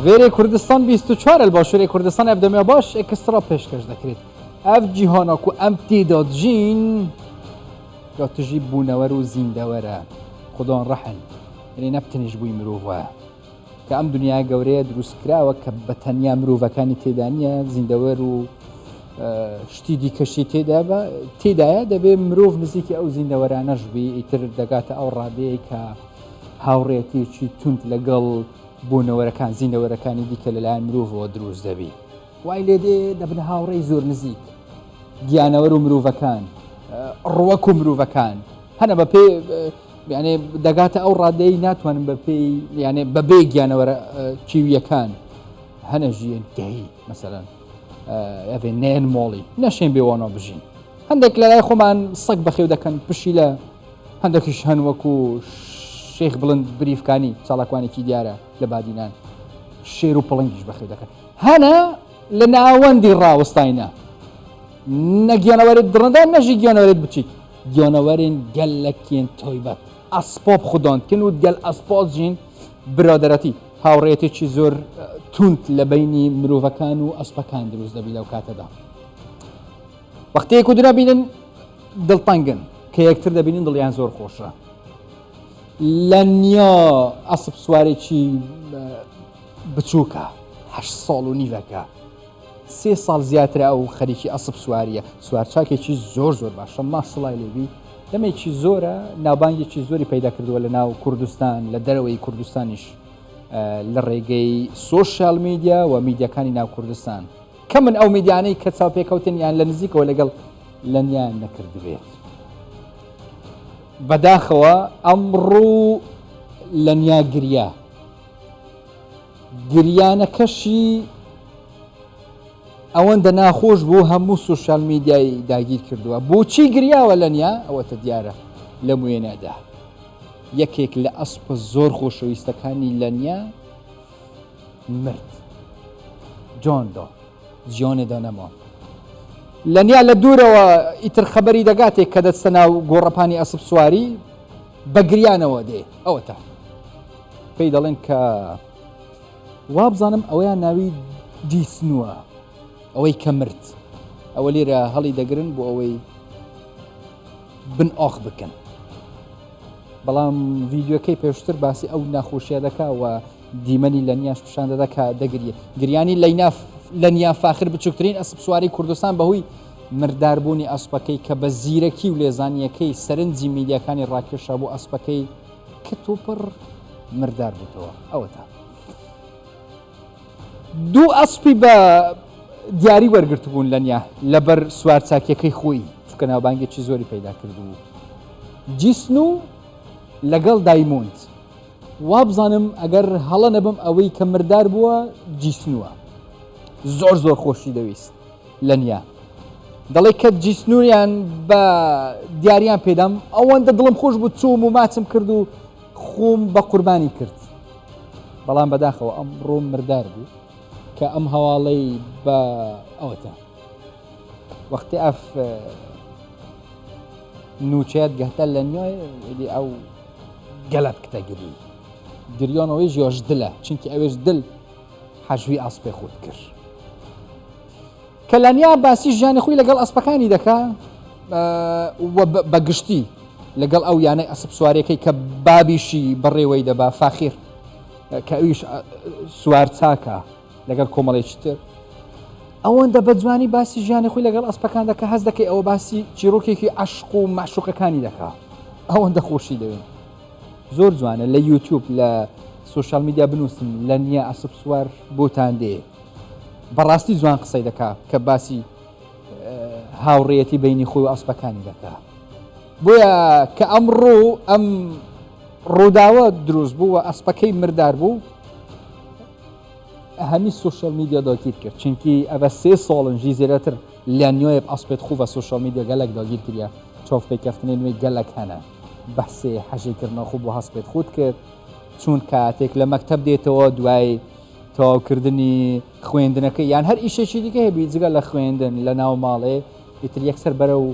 وێرەی کوردستان 24 باشووری کوردستان ئەفدەمێ باش ئێکسترا پێشکەش دەکرێت ئەف جیهاناکو ئەم تێدا دژین یا تژی بوونەوەر و زیندەوەرە خودۆن ڕەحن یعنی نەبتنیش بووی مرۆڤە کە ئەم دنیا گەورەیە دروستکراوە کە بە تەنیا مرۆڤەکانی تێدا نییە زیندەوەر و شتی دیکەشی تێدایە دەبێت مرۆڤ نزیکی ئەو زیندەوەرانەش بی ئیتر دەگاتە ئەو ڕادەیە کە هاوڕێتێکی تونت لەگەڵ بوونەوەرەکان زیندەوەرەکانی دیکە لەلایەن مرۆڤەوە دروست دەبی وای لێ دێ دەبن هاوڕێی زۆر نزیک گیانەوەر و مرۆڤەکان ڕوەک و مرۆڤەکان هەنە بە پێ یعنی دەگاتە ئەو ڕادەی ناتوانن بە پێی یعنی بەبێ گیانەوەرە کیویەکان هەنە ژیان گەهی مەسەلەن ئەvێ نێن مۆڵی نەشێن بێوانەوە بژین هەندێک لە لای خۆمان سەگ بەخێو دەکەن پشی لە هەندێکیش هەن وەکو شێخ بڵند بریفکانی چاڵاکوانێکی دیارە لە بادینان شێر و پڵنگیش بەخێو دەکەن هەنە لە ناوەندی ڕاوەستاینە نەگیانەوەرێت درڕەدا نەژی گیانەوەرێت بچیت گیانەوەرین گەلەکێن تۆیبەت ئەسپۆب خوددانکن و گەل ئەسپۆز ژین برادەرەتی هاوڕێتێکی زۆر تونت لە بینی مرۆڤەکان و ئەسپەکان دروست دەبی لەو کاتەدا وەختەیەک و درابینن دڵتەنگن کە یەکتر دەبینن دڵیان زۆر خۆشە لە نیا ئەسب سوارێکی بچووکە 8 ساڵ و نیڤەکە 3 ساڵ زیاترە ئەو خەریکی ئەسب سواریە سوارچاکێکی زۆر باشە ماشڵای لێبی دەمێکی زۆرە ناوبانگێکی زۆری پەیدا کردووە لە ناو کوردستان لە دەرەوەی کوردستانیش لە ڕێگەی سۆشیال میدیا و میدیاکانی ناو کوردستان کە من ئەو میدیانەی کە چاو پێکەوتن یان لە نزیکەوە لەگەڵ لەنیان نەکردبێت بەداخەوە ئەمڕوو لەنیا گریانەکەشی ئەوەندە ناخۆش بوو هەموو سوشال میدیای داگیر کردووە بۆچی گریاوە لەنیا ئەوەتە دیارە لە موێنەدا یەکێک لە ئەسپە زۆر خۆشەویستەکانی لەنیا مرد جۆندا جیۆنێدا نەما لەنیا لە دوورەوە ئیتر خەبەری دەگاتێک کە دەستە ناو گۆڕەپانی ئەسب سواری بە گریانەوە دێ ئەوەتە پێی دەڵێن کە وابزانم ئەوەیان ناوی دیسنووە ئەوەی کە مرد ئەوە لێرە هەڵی دەگرن بۆ ئەوەی بن ئاخ بکەن بەڵام ڤیددیۆکەی پێشتر باسی ئەو ناخۆشیە دەکا و دیمەنی لەنیاش پیشان دەدەکە دەگریە گریانی لەنیا فاخر بچووکترین ئەسب سواری کوردستان بەهۆی مرداربوونی ئەسپەکەی کە بە زیرەکی و لێزانیەکەی سەرنجی میدیاکانی ڕاکێشا بۆ ئەسپەکەی کە تۆپڕ مردار بووتەوە ئەوەتە دوو ئەسپی بە دیاری وەرگرت بوون لەنیا لەبەر سوارچاکیەکەی خۆی چکە ناوبانگێکی زۆری پەیدا کردبوو جیسن و لەگەڵ دایمۆند وابزانم ئەگەر هەڵە نەبم ئەوەی کە مردار بووە جیسنووە زۆر خۆشی دەویست لەنیا دەڵێ کە جیسنووریان بە دیاریان پێدام ئەوەندە دڵم خۆش بوو چووم و ماچم کرد و خۆم بە قوربانی کرد بەڵام بەداخەوە ئەمڕۆ مردار بوو کە ئەم هەواڵەی بە ئەوەتە وەختی ئەف نوچێت گەهتە لەنیای ئەو گەلەت کتە گریانەوەی ژۆش دلە چونکی ئەوێش دل حەژوی ئەسپێ خۆت کرد کە لەنیا باسی ژیانی خۆی لەگەڵ ئەسپەکانی دەکا بەگشتی لەگەڵ ئەو یانەی ئەسب سوارەکەی کە بابیشی بەڕێوەی دەبا فاخیر کە ئەویش سوار چاکە لەگەڵ کۆمەڵێکی تر ئەوەندە بە جوانی باسی ژیانی خۆی لەگەڵ ئەسپەکان دەکە هەست دەکەی ئەوە باسی چیرۆکێکی عەشق و مەعشوقەکانی دەکا ئەوەندە خۆشی دەوێت زۆر جوانە لە یوتیوب لە سوشال میدیا بنووسن لەنیا ئەسب سوار بۆتان دێ بەڕاستی جوان قسەی دەکا کە باسی هاوڕێیەتی بینی خۆی و ئەسپەکانی دەکا بۆیە کە ئەمڕۆ ئەم ڕووداوە دروست بوو و ئەسپەکەی مردار بوو هەمی سوشال میدیا داگیر کرد چونکی ئەوە 3 ساڵنجی زیاتر لەنیۆیە ئەسپێت خوو بە سوشال میدیا گەلک داگیر کردە چاو پێکەفتنی نوێی گەلک هەنە بەحسێ حەژێکردنە خوب بۆ هەسپێت خۆت کرد چون کاتێک لە مەکتەب دێتەوە دوای تەواوکردنی خوێندنەکە یان هەر ئیشێکی دیکە هەبی جگە لە خوێندن لە ناو ماڵێ ئیتر یەکسەر بەرە و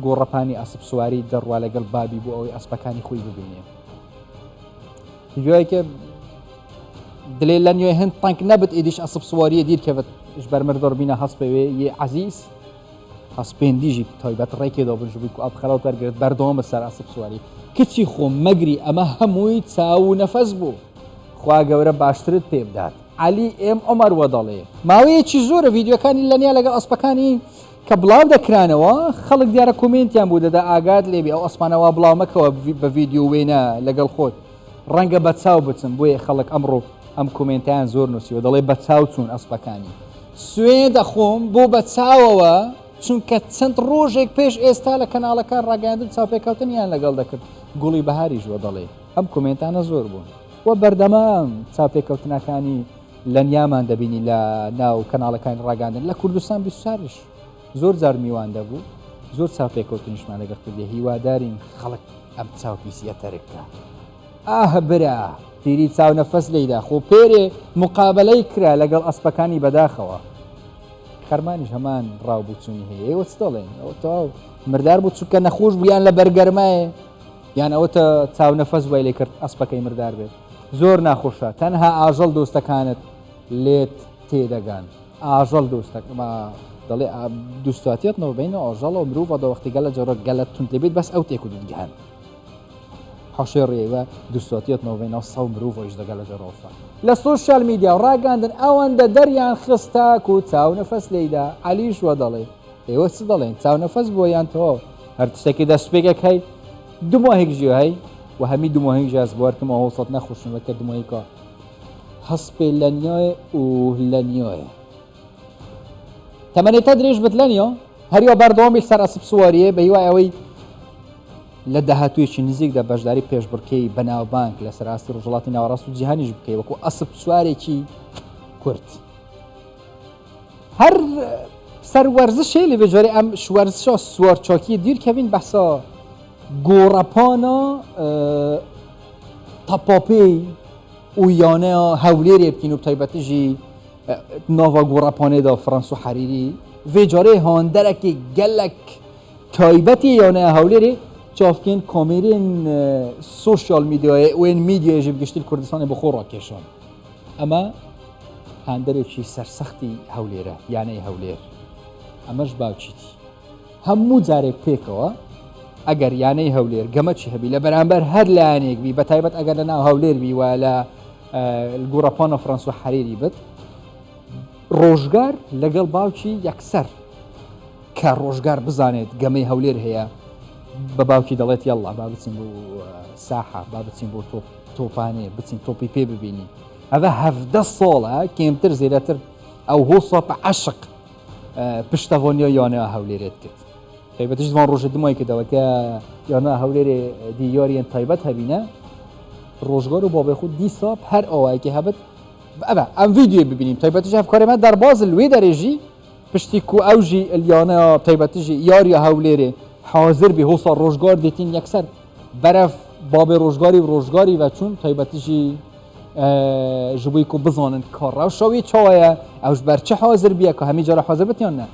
گۆڕەپانی ئەسب سواری دەڕوا لەگەڵ بابی بۆ ئەوەی ئەسپەکانی خۆی ببینێ ڤیدیۆیەکە دليل لن يهن طنك نبت إيديش أصب سوارية دير كفت إجبر مردور بينا هسبي يه عزيز هسبين ديجي طيبات ريكي دو بنجو بيكو أبخلاو ترقرت بردوم السر أصب سواري كتشي خو مجري أما هموي تساو نفس بو خوا قورة باشترت بيبدات علي ام عمر وضلي ماوي تشي زور فيديو كان إلا نيا لقى أصبكاني كبلاو دكرانوا خلق ديارة كومنت يان بودا دا آقاد ليبي أو أصبانوا بلاو مكوا بفيديو وينا لقى الخود رنگە بەچاو بچم بۆیە خەڵک ئەمڕۆ ئەم کۆمنتیان زۆر نووسیوە دەڵێ بەچاو چوون ئەسپەکانی سوێ دەخۆم بۆ بەچاوەوە چونکە چەند ڕۆژێک پێش ئێستا لە کەناڵەکان ڕاگەاندن چاوپێکەوتنیان لەگەڵ دەکرد گوڵی بەهاریش وە دەڵێ ئەم کۆمنتانە زۆر بوون وە بەردەمام چاوپێکەوتنەکانی لە نیامان دەبینی لە ناو کەناڵەکانی ڕاگەاندن لە کوردستان 24 زۆر جار میوان دەبوو زۆر چاوپێکەوتنیشمان لەگەڵ کردی هیوادارین خەڵک ئەم چاوپیسیە تەرکە برا تیری چاو نەفەس لێیدا خۆ پێرێ مقابلەی کرا لەگەڵ ئەسپەکانی بەداخەوە خەرمانیش هەمان ڕاوبووچوونی هەیە ئێوە چ دەڵێن ئەوە تەواو مردار بوو چونکە نەخۆش بوو یان لە بەرگەرمایە یان ئەوەتە چاو نەفەس وای لێ کرد ئەسپەکەی مردار بێت زۆر ناخۆشە تەنها ئاژەڵ دۆستەکانت لێت تێدەگان ئاژەڵ دۆستەکەمە دەڵێ دووستاتێتەوە بینە ئاژەڵ و مرۆڤ دەوەختی گەلە جۆرە گەلە تونت لێبێت بەس ئەو تێک و دوگەهان حەشێ ڕێوە دووستاتێتەوە بینەوە سەو مرۆڤۆیش دەگەل لە جەڕۆفە لە سۆشیال میدیا و ڕاگەاندن ئەوەندە دەریان خستاک و چاو نەفەس لێیدا عەلیش وە دەڵێ ئێوە چ دەڵێن چاو نەفەس بۆ یان تۆ هەر تشتێکی دەستپێکێک هەی دوماهێک ژێ هەی و هەمی دوماهێک ژاز بوارکەمەوە هەوسەت نەخۆشنەوەکە دوماهێکە هەسپێ لە نیۆیە و لە نیۆیە تەمەنێتە درێژ بت لە نیۆ هەریوە بەردەوامی سەر ئەسپ سوواریە بە هیوای ئەوەی لە داهاتوویەکی نزیکدا بەشداری پێشبڕکەی بەناوبانگ لە سەراستی ڕۆژهەڵاتی ناوەڕاست و جیهانیش بکەی وەکو ئەسپ سوارێکی کورد هەر سەروەرزشێ لە بێژۆرە ئەم شوەرزشە سوارچۆکی دیرکەبین بەسا گۆڕەپانە تەپۆپەی و یانەیە هەولێرێ بکەین و تایبەتیژی ناڤە گۆڕەپانێدا فڕەنس و حەریری vêcarê handerekê gelek taybetê yane hewlêrê çavkên kamerên sosyal medyayê û ên medyayê ji giştî Kurdistanê bi xwe rakêşan ema handerekî sersextî hewlêr e yaneyê hewlêr ema ji bawçîtî hemû carek pêkewa eger yaneyê hewlêr gemeçî hebî li beramber her layanêk bî betaybet eger li nav hewlêr bî we li gorapana Frans û herêrî bit ڕۆژگار لەگەڵ باوکی یەکسەر کە ڕۆژگار بزانێت گەمەی هەولێر هەیە بە باوکی دەڵێت یەڵڵا با بچین بۆ ساحە با بچین بۆ تۆپانێ بچین تۆپی پێ ببینی ئەvە 17 ساڵە کێمتر زێرەتر ئەو هۆسا بە عەشق پشتەڤۆنیە یانەیە هەولێرێت کرد تایبەتیش دوان ڕۆژە دومای کردەوە کە یانەیە هەولێرێ دیاریان تایبەت هەبینە ڕۆژگار و بابێ خود دیسا هەر ئەوایەکی هەبێت ئەم ڤیدیۆ ببینیم تایبەتیش هەفکارێمە دەرباز لێ دەرێژی پشتی کو ئەوژی ئەلیانەیە تایبەتیژی یاریە هەولێرێ حاضر بێ هۆسا ڕۆژگار دێتین یەکسەر بەرەف بابێ ڕۆژگاری و چون تایبەتیژی ji bo ku bizanin ka rewşa wê çawa ye ew ji ber çi hazir biye ka hemî cara hazir bitiyan ne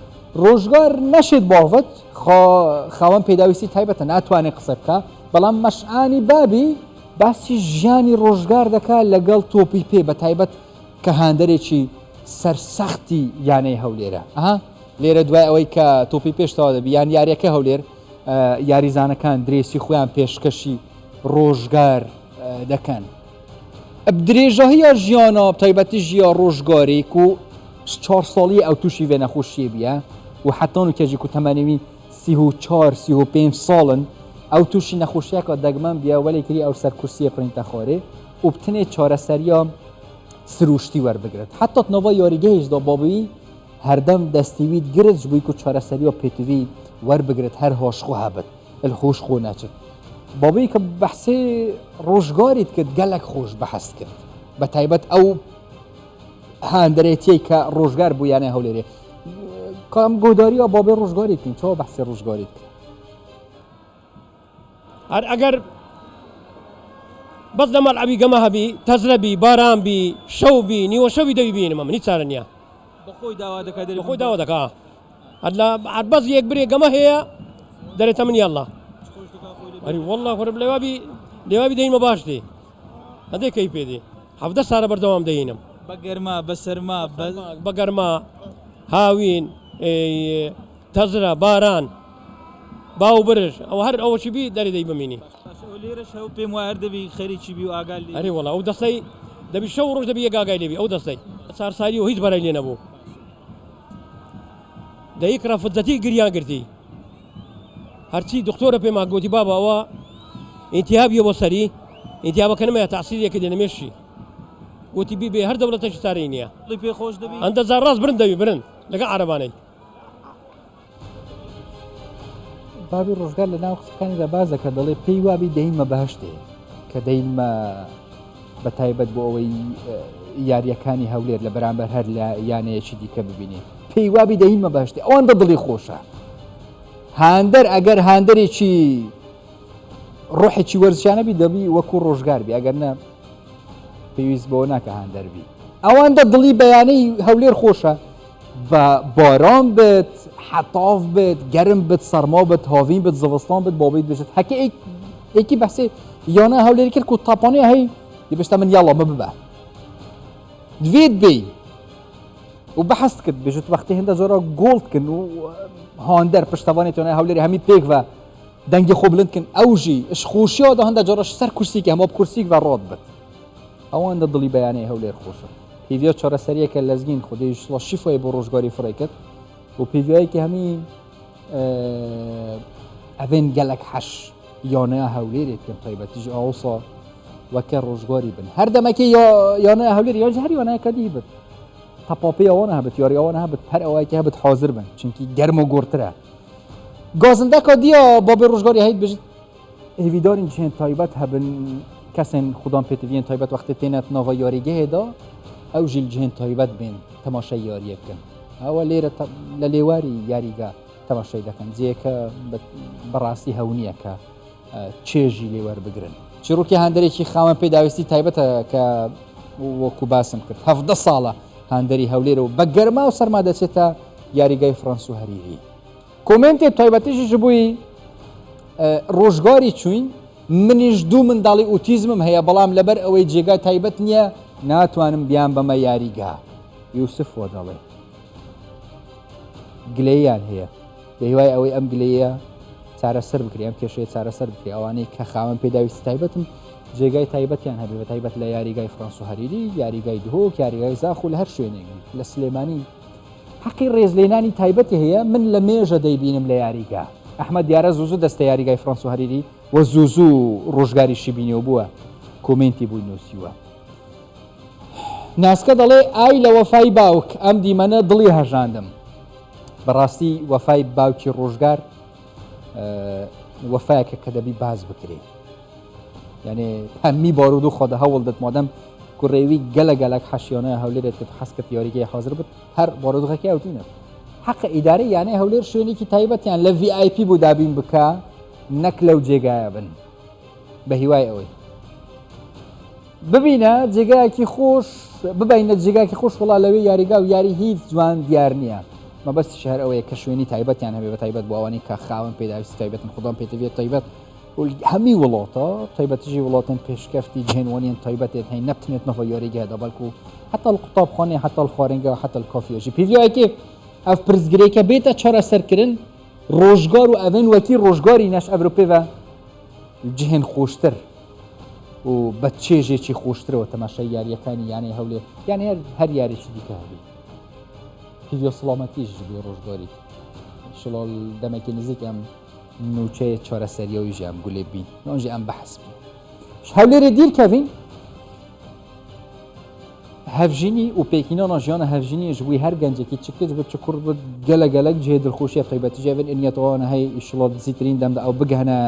rojgar neşêt bavit xawan pêdawîstî taybet e natwanê qise bike belam meş'anî babî basî jiyanî rojgar dike legal topî pê be taybet ke henderekî sersextî yaneyê hewlêr e lêre duay ewey ke topî pêş tawa dibî yan yariyeke hewlêr yarizanakan dirêsî xweyan pêşkeşî rojgar dekin درێژەهەیە ژیانە تایبەتی ژیا ڕۆژگارێک و 4 ساڵی ئەو تووشی وێ نەخۆشیە بیە و حتان و کەژی و تەمەنیوی 34-35 ساڵن ئەو تووشی نەخۆشیەکە دەگمەن بیا وەلێکری ئەو سەر کورسیە پرینتەخۆرێ و بتنێ چارەسەریە سروشتی وەربگرێت حتا نەوە یاریگەهێشدا بابووی هەردەم دەستیویت گرت بووی و چارەسەریە پێتوی وەربگرێت هەر هۆشخۆ هەبێت الخۆش خۆ ناچێت بابی کە بەحسێ ڕۆژگاریت کرد گەلک خۆش بەحەست کرد بە تایبەت ئەو هەندێتیەی کە ڕۆژگار بوو یانە هەولێرێ کام گۆداریە بابێ ڕۆژگاری بکەین چاوە بەحسێ ڕۆژگاریت کرد هەر ئەگەر بەس لە مەڵعەبی گەمە هەبی تەزرەبی باران بی شەو بی نیوە شەوی دەوی بینم من هیچ چارە نییە بەخۆی داوا دەکات بەخۆی داوا دەکا هەر بەس یەک برێ گەمە هەیە دەرێتە من یاڵڵا والله خۆرم لێوابی دەینمە باش دێ هەندێک کەی پێدێ حەفدە سارە بەردەوام دەینم بە گەرما بە سەرما بە گەرما هاوین تەزرە باران باو برش ئەو هەر ئەوەشی بی دەری دەی بمینی لێرە شەو پێم وایە دەبی خەریکی بی و ئاگال لێ ئەرێ وڵا ئەو دەستەی دەبی شەو ڕۆژ دەبی یەکگای لێبی ئەو دەستەی سارساری و هیچ بەرای لێ نەبوو دەیک ڕەفزەتی گریان گرتی هەرچی دکتۆرە پێما گوتی بابا ئەوە ئینتیابیە بۆ سەری ئینتیابەکەنمە تاسیریەکە دێنەمێشی گوتی بی بێ هەر دەوڵەتەشی ساری نییە پێ خۆش دەبی ئەندەزار ڕاست برن دەوی برن لەگە عەرەبانەی بابی ڕۆژگار لە ناو قسەکانیدا باز دەکات دەڵێ پێی وابی دەینمە بەهەشتێ کە دەینمە بە تایبەت بۆ ئەوەی یاریەکانی هەولێر لە بەرامبەر هەر لە یانەیەکی دیکە ببینێ پێی وابی دەینمە بەهەشتێ ئەوەندە دڵی خۆشە هاندەر ئەگەر هاندەرێکی ڕۆحێکی وەرزشانەبی دەبی وەکو ڕۆژگاربی ئەگەر نە پێویست بۆ ناکە هاندەربی ئەوەندە دڵی بەیانەی هەولێر خۆشە بە باران بێت حتاف بێت گەرم بێت سەرما بێت هاوین بێت زەوەستان بێت بابیت بێژێت هەکە ئێکی بەحسێ یانە هەولێری کرد و تاپانەیە هەی دەبێشتا من یاڵا مە ببە دوێت بێ و بەحەست کرد بێژێت وەختی هێندە زۆرە گۆڵدکن و هاندەر پشتەوانی تۆنای هەولێری هەمی پێک بە دەنگی خۆ بلندکن ئەوژی شخوشیەوە هەندە جۆرەش سەر کورسیکە هەمە کورسیک بە ڕۆت بێت ئەوەندە دڵی بەیانەی هەولێر خۆشە پێویە چارەسەریەکە لەزگین خودی شیفۆی بۆ ڕۆژگاری فڕی کرد و پێویایەکی هەمی ئەڤێن گەلک حەش یانەیە هەولێرێک کەم تایبەتیژ ئاوسا وەکە ڕۆژگاری بن هەر دەمەکە یانەیە هەولێر یان هەر یانەیەکە دی بێت تەپاپی ئەوانە هەبێت یاری ئەوانە هەبێت هەر ئەوەیەکی هەبێت حاضر بن چونکی گەرم و گۆرترە گازندەکە دیە بۆ بێ ڕۆژگاری هەیت بژیت هێویدارین جێن تایبەت هەبن کەسێن خوددان پێتویێن تایبەت وەختی تێنێت ناوە یاریگەهێدا ئەو ژیل جێن تایبەت بێن تەماشای یاریە بکەن ئەوە لێرە لە لێواری یاریگا تەماشای دەکەن جێکە بەڕاستی هەونیە کە چێژی لێوەر بگرن چیرۆکی هەندێکی خاوەن پێداویستی تایبەتە کە وەکو باسم کرد 17 ساڵە هەندەری هەولێرە و بە گەرما و سەرما دەچێتە یاریگای فرانس و هەریری کۆمنتێ تایبەتیشی بووی ڕۆژگاری چوین منیش دوو منداڵی ئوتیزمم هەیە بەڵام لەبەر ئەوەی جێگای تایبەت نییە ناتوانم بیان بەمە یاریگا یوسف وە دەڵێ گلەیان هەیە بەهیوای ئەوەی ئەم گلەیە چارەسەر بکرێ ئەم کێشەیە چارەسەر بکرێ ئەوانەی کە خاوەن پێداویستی تایبەتم جێگای تایبەتیان هەبێ بە تایبەت لە یاریگای فرانس و هەریری یاریگای دهۆک یاریگای زاخ و لە هەر شوێنێک لە سلێمانی حەقی ڕێزلێنانی تایبەتی هەیە من لە مێژە دەیبینم لە یاریگا ئەحمەد دیارە زوو دەستە یاریگای فرانس و هەریری وە زوو ڕۆژگاریشی بینیەوە بووە کۆمنتی بووی نووسیوە ناسکە دەڵێ ئای لە وەفای باوک ئەم دیمەنە دڵی هەژاندم بەڕاستی وەفای باوکی ڕۆژگار وەفایەکە کە دەبی باز بکرێ یعنی هەممی بارود و خۆدە هەوڵ دەت مادەم کوڕێوی گەلە گەلک حەشیانە هەولێرێت کرد حەسکت یاریگەی حاضر بێت هەر بارودغەکە ئەوتینە حەق ئیدارەی یانەی هەولێر شوێنێکی تایبەتیان لە VIP بوو دابین بکە نەک لەو جێگایە بن بە هیوای ئەوەی ببینە جێگایەکی خۆش ببینە جێگایکی خۆش وڵا لەوێ یاریگا و یاری هیچ جوان دیار نییە مەبەستی شەهر ئەوەیە کە شوێنی تایبەتیان هەبێ بە تایبەت بۆ ئەوانەی کە خاوەن پێداویستی تایبەتن خوددان پێتەوێت تایبەت هەمی وڵاتە تایبەتیژی وڵاتن پێشکەفتی جهێنوانیان تایبەتێت هەین نەبتنێت نەوە یاریگەدا بەڵکو حتا القوتابخانەی حتا الخوارنگە حتا الکافیەژی پیڤایەکی ئەف پرزگرێکە بێتە چارەسەرکردن ڕۆژگار و ئەڤێن وەکی ڕۆژگاری نەش ئەڤروپێڤە جهێن خۆشتر و بە چێژێکی خۆشترەوە تەماشای یاریەکانی یانەی هەولێر یانی هەر یاریشی دیکە هەبی پیڤە سڵامەتیش بێ ڕۆژگاری شڵال دەمەکی نزیک ئەم نوچەیە چارەسەریەوەی ژیان گولێ بین نۆژی ئەم بەحس بی هەولێرە دیر کەڤین هەڤژینی و پێکینانە ژیانە هەڤژینی ژبووی هەر گەنجێکی چکرد بە چکوڕ بە گەلە گەلک جێ دڵخۆشیە تایبەتیژێن ئینیەتەوەوانە هەی ئیشڵات زیترین دەمدا ئەو بگەهنە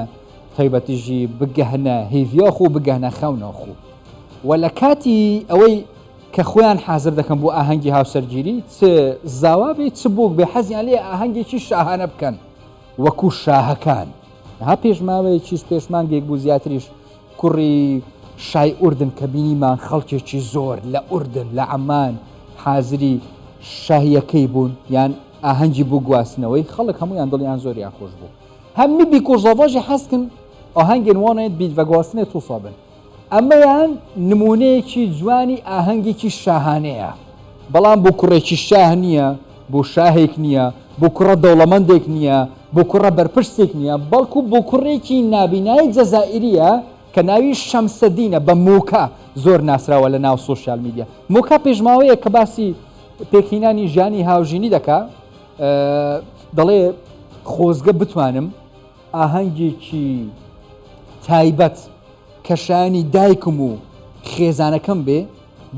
تایبەتیژی بگەهنە هێڤیاخ و بگەهنە خەوناخۆ و لە کاتی ئەوەی کە خۆیان حاضر دەکەن بۆ ئاهەنگی هاوسەرگیری چ زاوا بێ چ بۆک بێ حەزیان لێ ئاهەنگێکی شاهانە بکەن وەکو شاهەکان ها پێشماوەیەکیش پێشمانگێک بوو زیاتریش کوڕی شای ئوردن کە بینیمان خەڵکێکی زۆر لە ئوردن لە عەمان حازری شاهیەکەی بوون یان ئاهەنگی بوو گواستنەوەی خەڵک هەمویان دڵیان زۆریان خۆش بوو هەممی بیکۆژەڤاژی حەزکن ئاهەنگێن وانێت بیت بە گواستنێ تووسا بن ئەمەیان نمونەیەکی جوانی ئاهەنگێکی شاهانەیە بەڵام بۆ کوڕێکی شاه نییە بۆ شاهێک نییە بۆ کوڕە دەوڵەمەندێک نییە بۆ کوڕە بەرپرسێک نییە بەڵکو بۆ کوڕێکی نابینایی جەزائیریە کە ناوی شەمسەدینە بە موکە زۆر ناسراوە لە ناو سۆشیال میدیا موکە پێشماوەیە کە باسی پێکهێنانی ژیانی هاوژینی دەکا دەڵێ خۆزگە بتوانم ئاهەنگێکی تایبەت کەشانی دایکم و خێزانەکەم بێ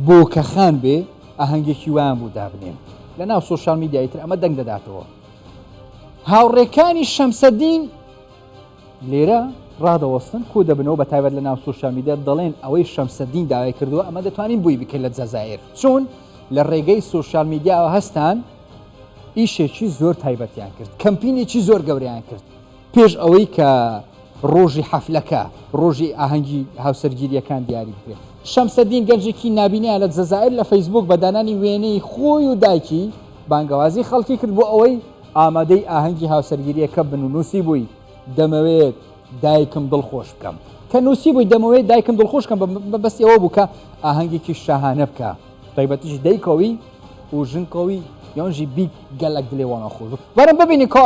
بۆ کەخان بێ ئاهەنگێکی وان بوو دابنێن لە ناو سۆشیال میدیایی تر ئەمە دەنگ دەداتەوە هاوڕێکانی شەمسەدین لێرە ڕادەوەستن کۆ دەبنەوە بە تایبەت لە ناو سۆشیال میدیا دەڵێن ئەوەی شەمسەدین داوای کردووە ئەمە دەتوانین بووی بکرد لە جەزایر چۆن لە ڕێگەی سۆشیال میدیاوە هەستان ئیشێکی زۆر تایبەتیان کرد کەمپینێکی زۆر گەورەیان کرد پێش ئەوەی کە ڕۆژی حەفلەکە ڕۆژی ئاهەنگی هاوسەرگیریەکان دیاری بکرێت شەمسەدین گەنجێکی نابینەیە لە جەزایر لە فەیسبوک بەدانانی وێنەی خۆی و دایکی بانگەوازی خەڵکی کرد بۆ ئەوەی ئامادەی ئاهەنگی هاوسەرگیریەکە بن و نووسی بووی دەمەوێت دایکم دڵخۆش بکەم کە نووسی بووی دەمەوێت دایکم دڵخۆش بکەم بەبەستی ئەوە بوو کە ئاهەنگێکی شاهانە بکە تایبەتیش دایکەوەی و ژنکەوەی یانژی بیت گەلک دلێوانە خۆش وەرم ببینی کە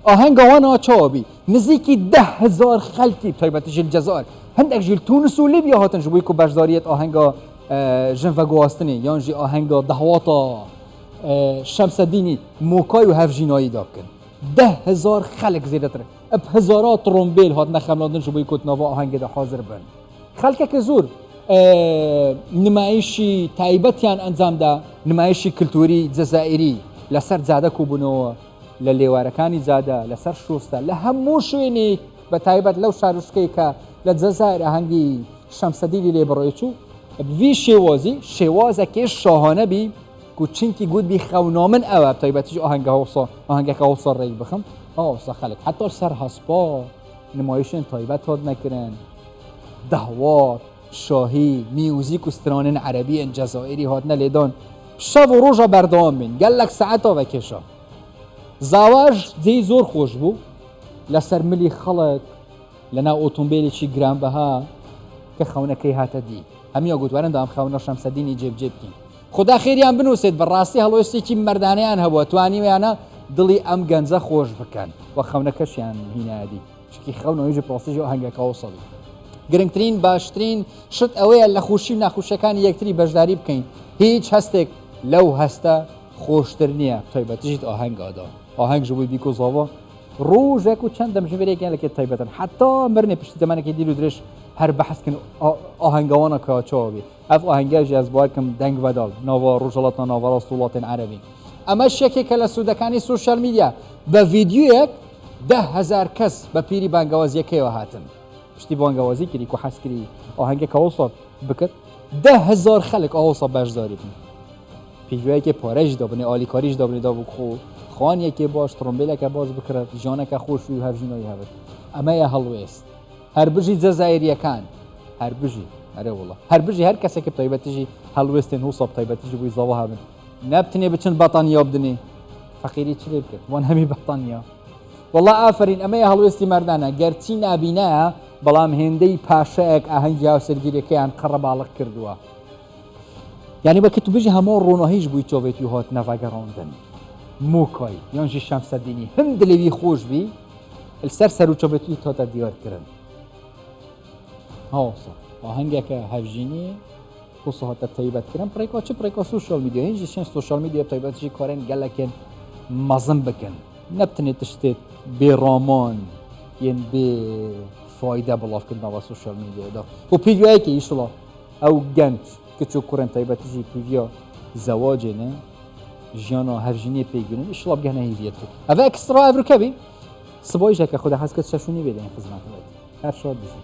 ئاهەنگەوانەوە چاوەبی نزیکی 10,000 خەڵکی تایبەتیژ جەزائیر هەندێک ژیل تونس و لیبیا هاتن ژبووی کو بەشداریەت ئاهەنگە ژنڤە گواستنی یانژی ئاهەنگە دەهەواتە شەمسەدینی موکای و هەڤژینایی دا بکەن 10,000 خەڵک زیاتر ئەب هەزارات ترۆمبیل هاتنە خەملاندن ژبووی کوتنەوە ئاهەنگەدا حاضر بن خەڵکێکە زۆر نمایشی تایبەتیان ئەنجامدا نمایشی کلتوری جەزائیری لەسەر جادە کوبوونەوە لە لێوارەکانی جادە لەسەر شۆستە لە هەموو شوێنێک بە تایبەت لەو شارشکەی کە لە جەزایر ئاهەنگی شەمسەدینی لێ بڕۆی چوو وی شێوازی شێوازەکێ شاهانە بی کوچینکی گوت بی خەونامن ئەوە تایبەتیش ئاهەنگەکە هەوسە ڕێک بخەم ئەوسە خەڵک حتا سەر هەسپا نمایشن تایبەت هات نەکردن دەهوار شاهی میوزیک و سترانên عەرەبیên جەزائیری هاتنە لێدان شەو و ڕۆژە بەردەوام بین گەلک سەعەتە وەکێشە زاواژ جێی زۆر خۆش بوو لەسەر ملی خەڵک لەناو ئۆتۆمبیلێکی گرانبەها کە خەونەکەی هاتە دی هەمیە گوتوارن ئەم خەونە شەمسەدینی جێبجێ بکەین خدا خێریان بنووسێت بەڕاستی هەڵوێستێکی مەردانەیان هەبووە توانیویانە دڵی ئەم گەنجە خۆش بکەن و خەونەکەشیان هینادی چکی خەونەوەیژ پرۆسیژ هەنگەکەەوە سەڵی گرنگترین باشترین شت ئەوەیە لە خوشی و ناخوشەکانی یەکتری بەشداری بکەین هیچ هەستێک لەو هەستە خۆشتر نییە تایبەتیژیت ئاهەنگادا ئاهەنگ ژبووی بیکۆزەوە ڕۆژێک و چەند دەمژێرێکیان لەکێت تایبەتن حتا مرنێ پشتی دەمانێکی دیل و درێژ هەر بەحەسکن ئاهەنگەوانەکە چاوەبێ ئەف ئاهەنگاژی ئەز باکم دەنگ بەداڵ ناوە ڕۆژەڵاتە ناوەڕاست وڵاتێن عەرەبی ئەمە شتێکێکە لە سوودەکانی سوشیال میدیا بە ڤیدیۆیەک 10,000 کەس بە پیری بانگەوازیەکەیەوە هاتن پشتی بانگەوازی کردی و حەسکری ئاهەنگێکە ئەوسا بکرد 10,000 خەڵک ئەوسا بەشداری بن پیجوەیەکی پارەش دابنێ ئالیکاریش دابنێ دا بوو خۆ خوانیەکی باش ترۆمبیلەکە باش بکرێت ژیانەکە خۆشی و هەڤژینەوەی هەبێت ئەمەیە هەڵوێست هەر بژی جەزائیریەکان هەر بژی ئەرێ وڵا هەر بژی هەر کەسێکی تایبەتیژی هەڵوێستێن هوساب تایبەتیژی بووی زەوە هەبن نەبتنێ بچن بەتانیا بدنێ فەقیری چ لێ بکرد وان هەمی بەتانیا وڵا ئافرین ئەمەیە هەڵوێستی مەردانە گەرچی نابینایە بەڵام هێندەی پاشەیەک ئاهەنگی هاوسەرگیریەکەیان قەڕە باڵق کردووە یعنی بەکە تو بژی هەموو ڕۆناهیش بووی چۆڤێتی و هات نەڤەگەڕاندن موکای یانژی شەمسەدینی هەند لەوی خۆش بی لەسەر سەر و چۆڤێتی تۆتە دیوارکردن هاوسە ئاهەنگێکە هەڤژینی وسە هاتە تایبەتکردن پڕێکا چ پڕێکا سوشیال میدیا هێنجی شێن سوشیال میدیا تایبەتیژی کارێن گەلەکێن مەزم بکەن نەبتنێت شتێت بێڕامان یەن بێ فایدە بڵاوکردنەوە سوشیال میدیادا و پیڤایەکی ئیشڵا ئەو گەنج کچ و کوڕێن تایبەتیژی پیڤیا زەواجێنە ژیانە هەڤژینی پێیگرن ئیشڵا بگەنە هیڤیەت خۆ ئەڤە ئەکسترا ئەڤروکەبی سبۆیژەکە خۆدا حەز کرد شەشونی بێدەین خزمەتەوەت هەر شاد بزن